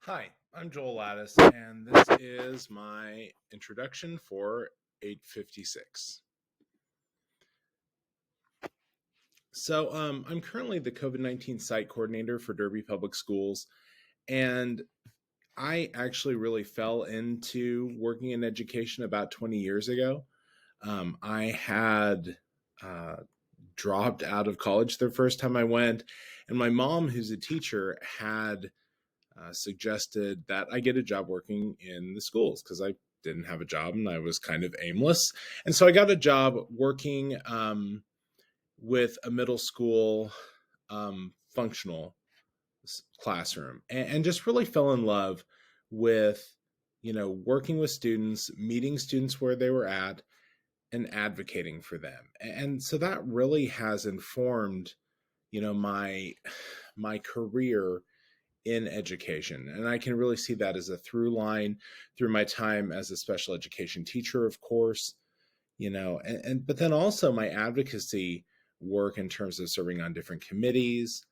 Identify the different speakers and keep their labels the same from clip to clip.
Speaker 1: Hi, I'm Joel Lattis, and this is my introduction for 856. I'm currently the COVID-19 site coordinator for Derby Public Schools, and I actually really fell into working in education about 20 years ago. I had uh, dropped out of college the first time I went, and my mom, who's a teacher, had suggested that I get a job working in the schools because I didn't have a job and I was kind of aimless. And so I got a job working with a middle school functional classroom and just really fell in love with, working with students, meeting students where they were at, and advocating for them. And so that really has informed, my career in education. And I can really see that as a through line through my time as a special education teacher, of course, but then also my advocacy work in terms of serving on different committees,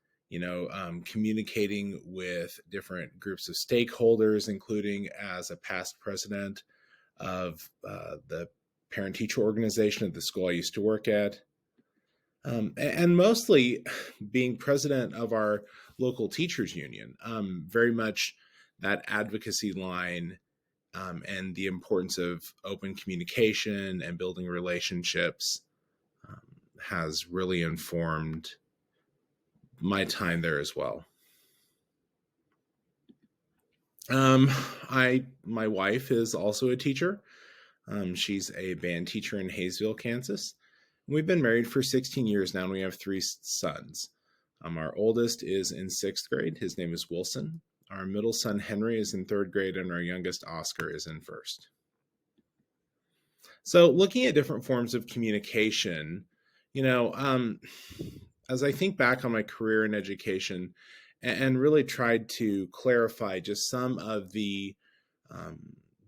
Speaker 1: communicating with different groups of stakeholders, including as a past president of the parent teacher organization at the school I used to work at. And mostly being president of our local teachers union, very much that advocacy line, and the importance of open communication and building relationships um, has really informed my time there as well. My wife is also a teacher. She's a band teacher in Hayesville, Kansas. We've been married for 16 years now, and we have three sons. Our oldest is in sixth grade. His name is Wilson. Our middle son, Henry, is in third grade, and our youngest, Oscar, is in first. So looking at different forms of communication, as I think back on my career in education and really tried to clarify just some of the um,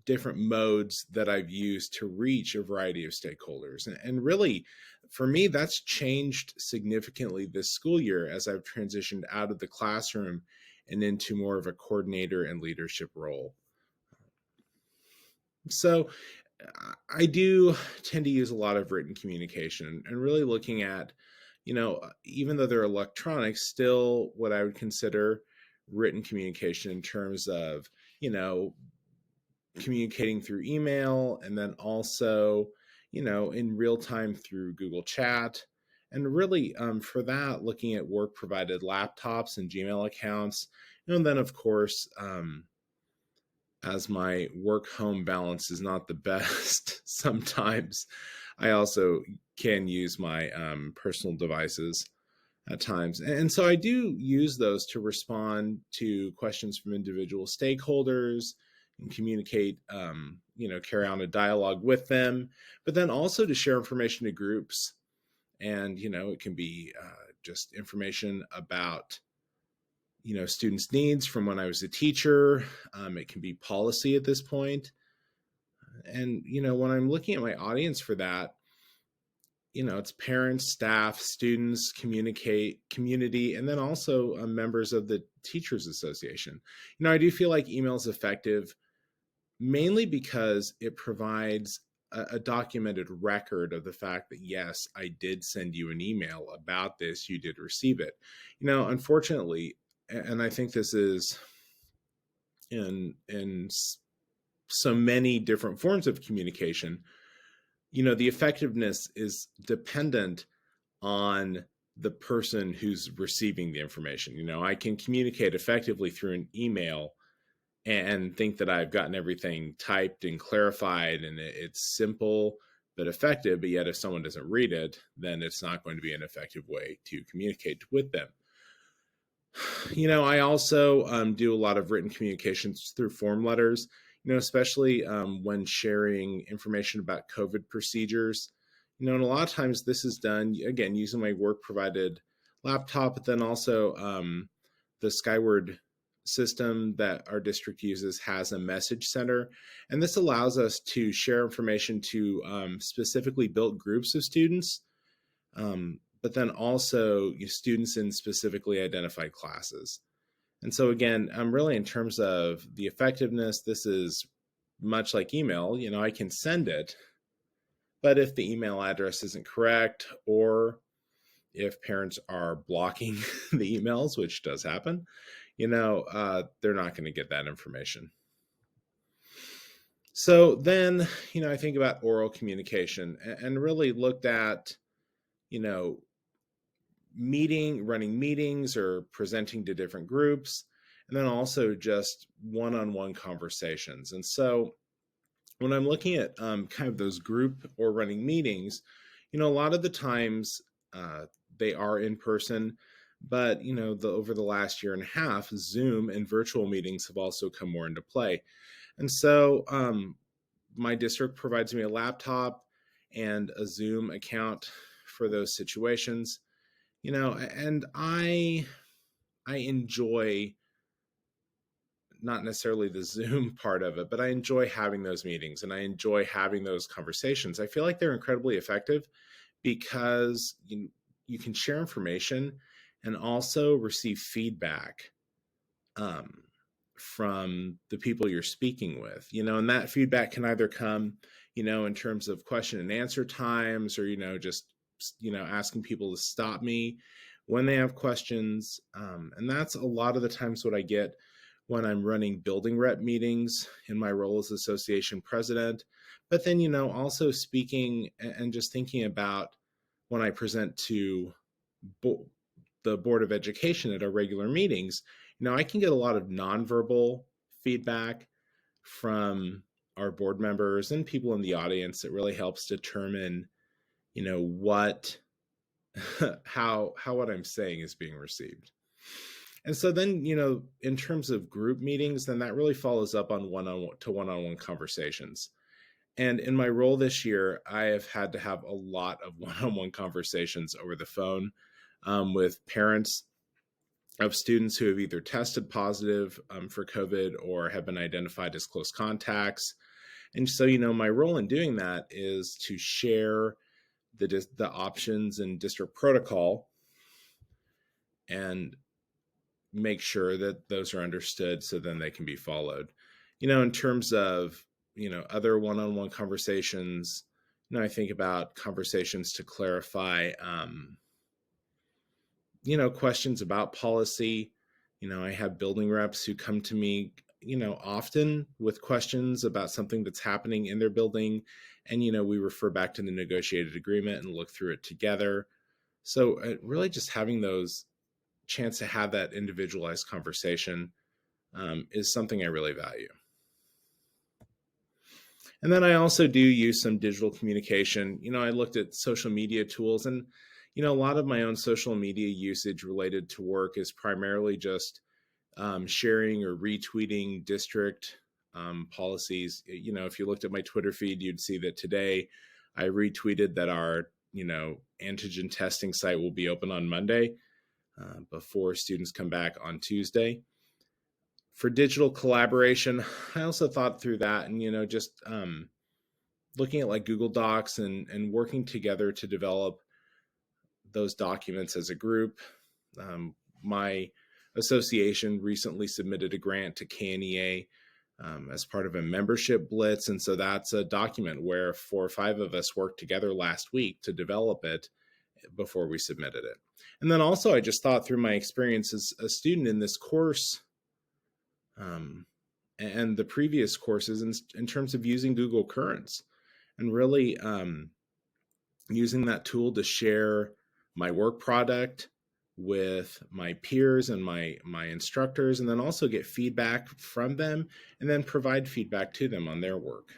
Speaker 1: different modes that I've used to reach a variety of stakeholders. And really, for me, that's changed significantly this school year as I've transitioned out of the classroom and into more of a coordinator and leadership role. So I do tend to use a lot of written communication and really looking at, even though they're electronic, still what I would consider written communication in terms of, communicating through email and then also, in real time through Google Chat. And really, for that, looking at work provided laptops and Gmail accounts. And then, of course, as my work home balance is not the best sometimes, I also can use my personal devices at times. And so I do use those to respond to questions from individual stakeholders and communicate, carry on a dialogue with them, but then also to share information to groups. And, it can be just information about, students' needs from when I was a teacher. It can be policy at this point. And, when I'm looking at my audience for that, it's parents, staff, students, community, and then also members of the Teachers Association. I do feel like email is effective mainly because it provides a documented record of the fact that, yes, I did send you an email about this, you did receive it. Unfortunately, and I think this is in so many different forms of communication, the effectiveness is dependent on the person who's receiving the information. I can communicate effectively through an email and think that I've gotten everything typed and clarified and it's simple but effective. But yet if someone doesn't read it, then it's not going to be an effective way to communicate with them. I also do a lot of written communications through form letters, especially when sharing information about COVID procedures. And a lot of times this is done, again, using my work provided laptop, but then also the Skyward system that our district uses has a message center. And this allows us to share information to specifically built groups of students, but then also students in specifically identified classes. And so again, really in terms of the effectiveness, this is much like email. I can send it, but if the email address isn't correct, or if parents are blocking the emails, which does happen, they're not going to get that information. So then, I think about oral communication and really looked at, you know, running meetings or presenting to different groups, and then also just one-on-one conversations. And so when I'm looking at kind of those group or running meetings, a lot of the times they are in person, but over the last year and a half, Zoom and virtual meetings have also come more into play. And so my district provides me a laptop and a Zoom account for those situations. And I enjoy not necessarily the Zoom part of it, but I enjoy having those meetings and I enjoy having those conversations. I feel like they're incredibly effective because you can share information and also receive feedback um, from the people you're speaking with, and that feedback can either come, in terms of question and answer times, or, just, asking people to stop me when they have questions. And that's a lot of the times what I get when I'm running building rep meetings in my role as association president. But then, also speaking and just thinking about when I present to the Board of Education at our regular meetings, I can get a lot of nonverbal feedback from our board members and people in the audience that really helps determine, what how what I'm saying is being received. And so then, in terms of group meetings, then that really follows up on one-on-one conversations. And in my role this year, I have had to have a lot of one-on-one conversations over the phone with parents of students who have either tested positive for COVID or have been identified as close contacts. And so, my role in doing that is to share the options and district protocol and make sure that those are understood so then they can be followed. In terms of, other one-on-one conversations, I think about conversations to clarify, questions about policy. I have building reps who come to me, often with questions about something that's happening in their building. And, we refer back to the negotiated agreement and look through it together. So really just having those chance to have that individualized conversation is something I really value. And then I also do use some digital communication. I looked at social media tools, and a lot of my own social media usage related to work is primarily just sharing or retweeting district policies. If you looked at my Twitter feed, you'd see that today I retweeted that our antigen testing site will be open on Monday before students come back on Tuesday. For digital collaboration, I also thought through that, and just looking at like Google Docs and working together to develop those documents as a group. My association recently submitted a grant to KNEA as part of a membership blitz, and so that's a document where 4 or 5 of us worked together last week to develop it before we submitted it. And then also I just thought through my experience as a student in this course and the previous courses in terms of using Google Currents and really using that tool to share my work product with my peers and my instructors, and then also get feedback from them and then provide feedback to them on their work.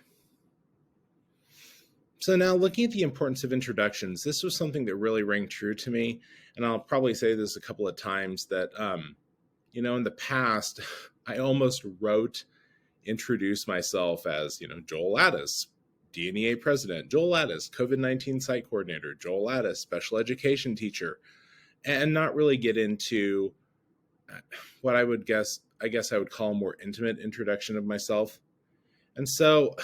Speaker 1: So now looking at the importance of introductions, this was something that really rang true to me. And I'll probably say this a couple of times that, in the past, I almost introduced myself as, Joel Addis, DNEA president, Joel Addis, COVID-19 site coordinator, Joel Addis, special education teacher, and not really get into what I guess I would call a more intimate introduction of myself. And so,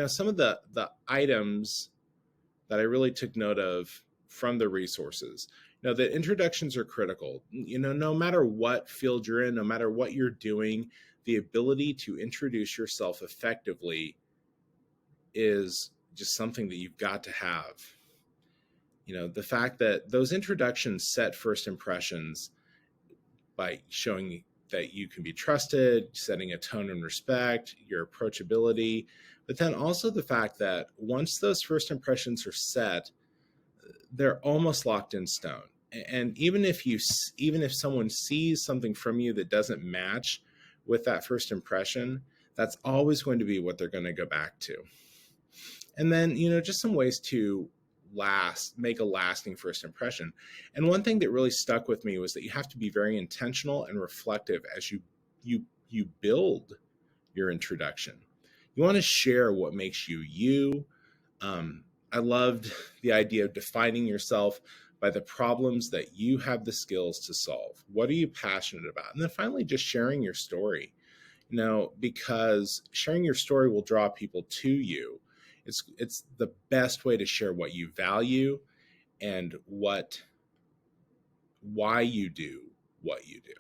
Speaker 1: some of the items that I really took note of from the resources, Know that introductions are critical. No matter what field you're in, no matter what you're doing, the ability to introduce yourself effectively is just something that you've got to have. The fact that those introductions set first impressions by showing that you can be trusted, setting a tone and respect, your approachability, but then also the fact that once those first impressions are set, they're almost locked in stone. And even if someone sees something from you that doesn't match with that first impression, that's always going to be what they're going to go back to. And then, just some ways to make a lasting first impression. And one thing that really stuck with me was that you have to be very intentional and reflective as you build your introduction. You want to share what makes you you. I loved the idea of defining yourself by the problems that you have the skills to solve. What are you passionate about? And then finally, just sharing your story, because sharing your story will draw people to you. It's the best way to share what you value and why you do what you do.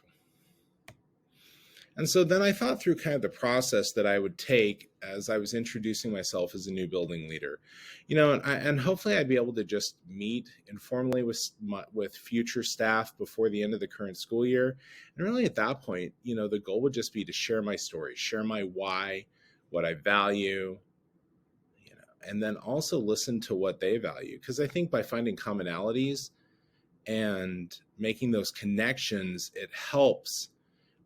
Speaker 1: And so then I thought through kind of the process that I would take as I was introducing myself as a new building leader, and hopefully I'd be able to just meet informally with future staff before the end of the current school year. And really at that point, the goal would just be to share my story, share my why, what I value, and then also listen to what they value. Because I think by finding commonalities and making those connections, it helps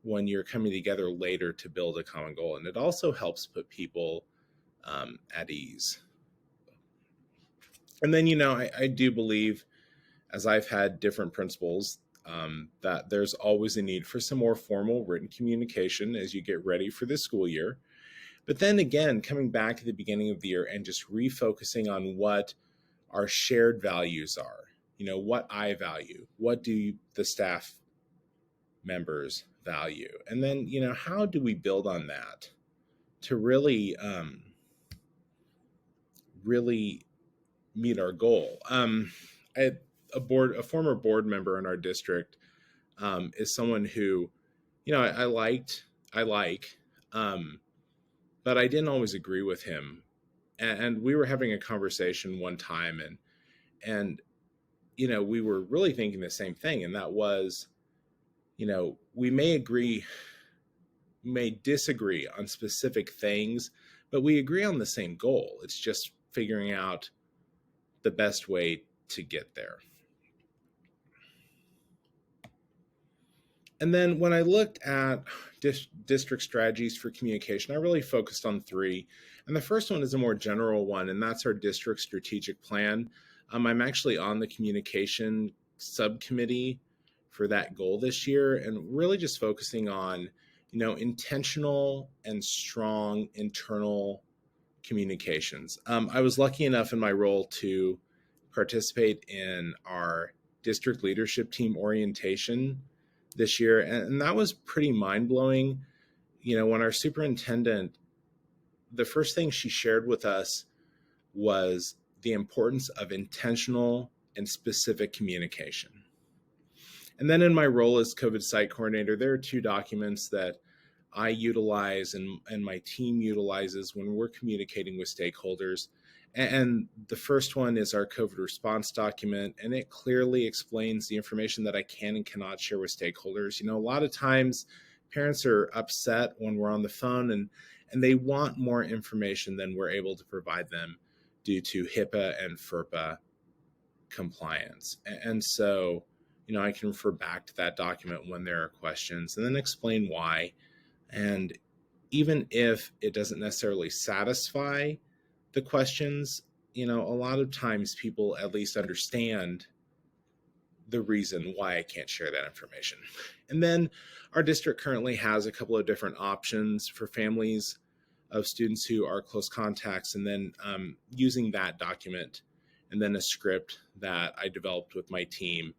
Speaker 1: when you're coming together later to build a common goal. And it also helps put people at ease. And then, I do believe, as I've had different principals, that there's always a need for some more formal written communication as you get ready for the school year. But then again, coming back at the beginning of the year and just refocusing on what our shared values are, what I value, what do the staff members value, and then how do we build on that to really meet our goal. A former board member in our district is someone who I like, but I didn't always agree with him, and we were having a conversation one time, and we were really thinking the same thing, and that was, we may disagree on specific things, but we agree on the same goal. It's just figuring out the best way to get there. And then when I looked at district strategies for communication, I really focused on 3. And the first one is a more general one, and that's our district strategic plan. I'm actually on the communication subcommittee for that goal this year, and really just focusing on, intentional and strong internal communications. I was lucky enough in my role to participate in our district leadership team orientation this year, and that was pretty mind-blowing. When our superintendent, the first thing she shared with us was the importance of intentional and specific communication. And then in my role as COVID site coordinator, there are 2 documents that I utilize and my team utilizes when we're communicating with stakeholders. And the first one is our COVID response document, and it clearly explains the information that I can and cannot share with stakeholders. A lot of times parents are upset when we're on the phone and they want more information than we're able to provide them due to HIPAA and FERPA compliance. And so, I can refer back to that document when there are questions and then explain why. And even if it doesn't necessarily satisfy the questions, a lot of times people at least understand the reason why I can't share that information. And then our district currently has a couple of different options for families of students who are close contacts, and then using that document and then a script that I developed with my team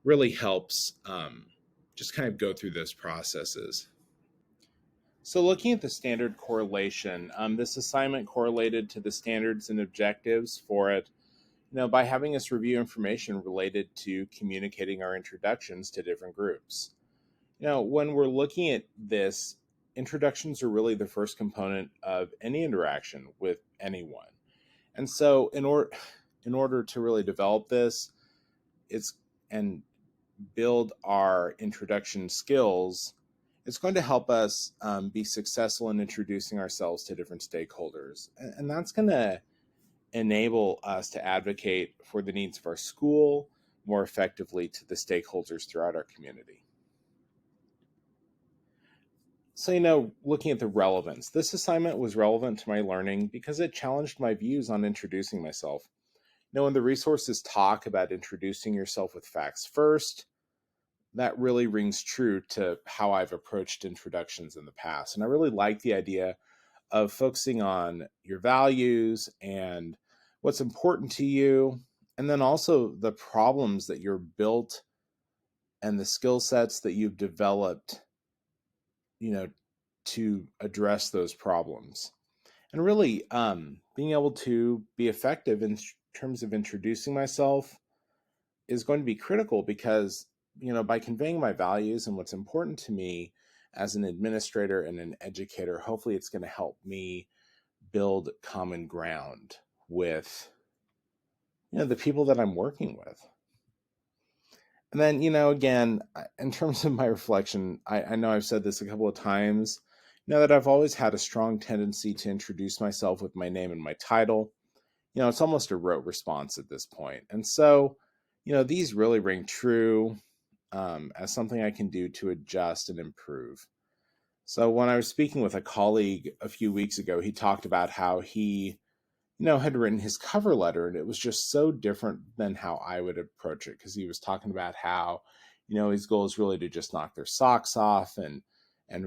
Speaker 1: really helps just kind of go through those processes. So looking at the standard correlation, this assignment correlated to the standards and objectives for it. by having us review information related to communicating our introductions to different groups. When we're looking at this, introductions are really the first component of any interaction with anyone. And so in order to really develop this, it's and build our introduction skills, it's going to help us be successful in introducing ourselves to different stakeholders. And that's going to enable us to advocate for the needs of our school more effectively to the stakeholders throughout our community. So, looking at the relevance, this assignment was relevant to my learning because it challenged my views on introducing myself. When the resources talk about introducing yourself with facts first, that really rings true to how I've approached introductions in the past. And I really like the idea of focusing on your values and what's important to you, and then also the problems that you're built and the skill sets that you've developed, to address those problems. And really being able to be effective in terms of introducing myself is going to be critical because, by conveying my values and what's important to me as an administrator and an educator, hopefully it's going to help me build common ground with, the people that I'm working with. And then, again, in terms of my reflection, I know I've said this a couple of times, that I've always had a strong tendency to introduce myself with my name and my title. It's almost a rote response at this point. And so, these really ring true as something I can do to adjust and improve. So when I was speaking with a colleague a few weeks ago, he talked about how he, had written his cover letter, and it was just so different than how I would approach it, because he was talking about how, his goal is really to just knock their socks off and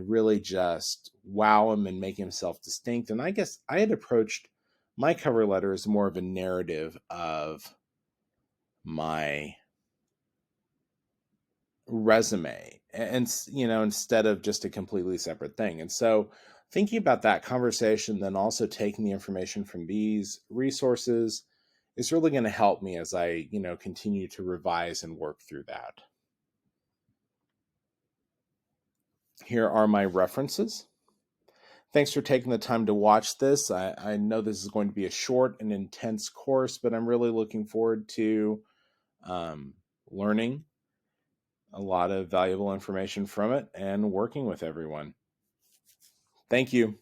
Speaker 1: really just wow him and make himself distinct. And I guess I had approached my cover letter as more of a narrative of my resume, and instead of just a completely separate thing. And so thinking about that conversation, then also taking the information from these resources, is really going to help me as I continue to revise and work through that. Here are my references. Thanks for taking the time to watch this. I know this is going to be a short and intense course, but I'm really looking forward to learning a lot of valuable information from it and working with everyone. Thank you.